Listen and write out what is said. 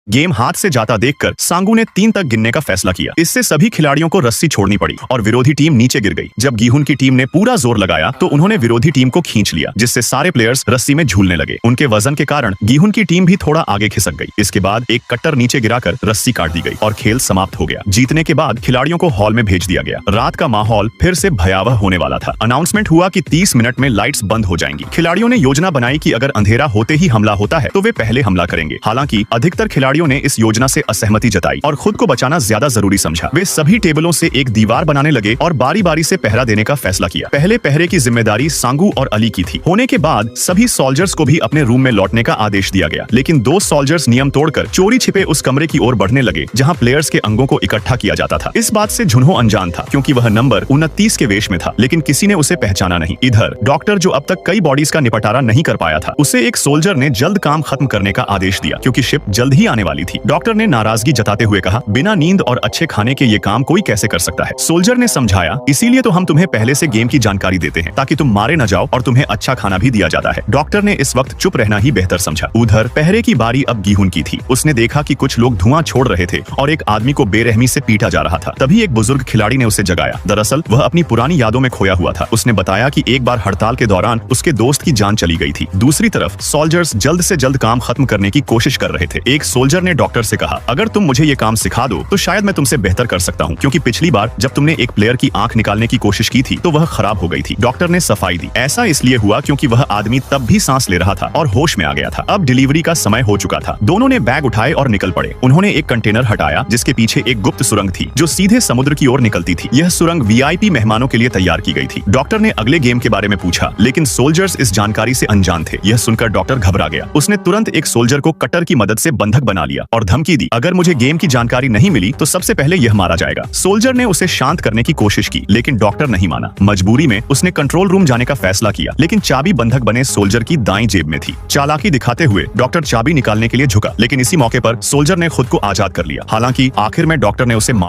Game हाथ से जाता देखकर सांगू ने 3 तक गिनने का फैसला किया। इससे सभी खिलाड़ियों को रस्सी छोड़नी पड़ी और विरोधी टीम नीचे गिर गई। जब गीहुन की टीम ने पूरा जोर लगाया तो उन्होंने विरोधी टीम को खींच लिया, जिससे सारे प्लेयर्स रस्सी में झूलने लगे। उनके वजन के कारण गीहुन की टीम भी थोड़ा आगे खिसक गई। इसके बाद एक कट्टर नीचे गिराकर रस्सी काट दी गई और खेल समाप्त हो गया। जीतने के बाद खिलाड़ियों को हॉल में भेज दिया गया। रात का माहौल फिर से भयावह होने वाला था। अनाउंसमेंट हुआ कि 30 मिनट में लाइट्स बंद हो जाएंगी। खिलाड़ियों ने योजना बनाई कि अगर अंधेरा होते ही हमला होता है तो वे पहले हमला करेंगे। हालांकि अधिकतर खिलाड़ियों ने इस योजना से असहमति जताई और खुद को बचाना ज्यादा जरूरी समझा। वे सभी टेबलों से एक दीवार बनाने लगे और बारी बारी से पहरा देने का फैसला किया। पहले पहरे की जिम्मेदारी सांगू और अली की थी। होने के बाद सभी सोल्जर्स को भी अपने रूम में लौटने का आदेश दिया गया, लेकिन 2 सोल्जर्स नियम तोड़कर चोरी छिपे उस कमरे की ओर बढ़ने लगे जहां प्लेयर्स के अंगों को इकट्ठा किया जाता था। इस बात से झुन्हो अनजान था, क्योंकि वह नंबर 29 के वेश में था, लेकिन किसी ने उसे पहचाना नहीं। इधर डॉक्टर, जो अब तक कई बॉडीज का निपटारा नहीं कर पाया था, उसे एक सोल्जर ने जल्द काम खत्म करने का आदेश दिया, क्योंकि शिप जल्द ही आने वाली थी। डॉक्टर ने नाराजगी जताते हुए कहा, बिना नींद और अच्छे खाने के ये काम कोई कैसे कर सकता है। सोल्जर ने समझाया, इसीलिए तो हम तुम्हें पहले से गेम की जानकारी देते हैं, ताकि तुम मारे न जाओ, और तुम्हें अच्छा खाना भी दिया जाता है। डॉक्टर ने इस वक्त चुप रहना ही बेहतर समझा। उधर पहरे की बारी अब गीहुन की थी। उसने देखा कि कुछ लोग धुआं छोड़ रहे थे और एक आदमी को बेरहमी से पीटा जा रहा था। तभी एक बुजुर्ग खिलाड़ी ने उसे जगाया। दरअसल वह अपनी पुरानी यादों में खोया हुआ था। उसने बताया कि एक बार हड़ताल के दौरान उसके दोस्त की जान चली गई थी। दूसरी तरफ सोल्जर्स जल्द से जल्द काम खत्म करने की कोशिश कर रहे थे। एक सोल्जर ने डॉक्टर से कहा, अगर तुम मुझे ये काम सिखा दो तो शायद मैं तुमसे बेहतर कर सकता हूँ, क्योंकि पिछली बार जब तुमने एक प्लेयर की आंख निकालने की कोशिश की थी तो वह खराब हो गई थी। डॉक्टर ने सफाई दी, ऐसा इसलिए हुआ क्योंकि वह आदमी तब भी सांस ले रहा था और होश में आ गया था। अब डिलीवरी का समय हो चुका था। दोनों ने बैग उठाए और निकल पड़े। उन्होंने एक कंटेनर हटाया जिसके पीछे एक गुप्त सुरंग थी जो सीधे समुद्र की ओर निकलती थी। यह सुरंग वीआईपी मेहमानों के लिए तैयार की गई थी। डॉक्टर ने अगले गेम के बारे में पूछा, लेकिन सोल्जर्स इस जानकारी से अनजान थे। यह सुनकर डॉक्टर घबरा गया। उसने तुरंत एक सोल्जर को कटर की मदद से बंधक बना लिया और धमकी दी, अगर मुझे गेम की जानकारी नहीं मिली तो सबसे पहले यह मारा जाएगा। सोल्जर ने उसे शांत करने की कोशिश की, लेकिन डॉक्टर नहीं माना। मजबूरी में उसने कंट्रोल रूम जाने का फैसला किया, लेकिन चाबी बंधक बने सोल्जर की दाईं जेब में थी। चालाकी दिखाते हुए डॉक्टर चाबी निकालने के लिए झुका, लेकिन इसी मौके पर सोल्जर ने खुद को आजाद कर लिया। हालांकि आखिर में डॉक्टर ने उसे मार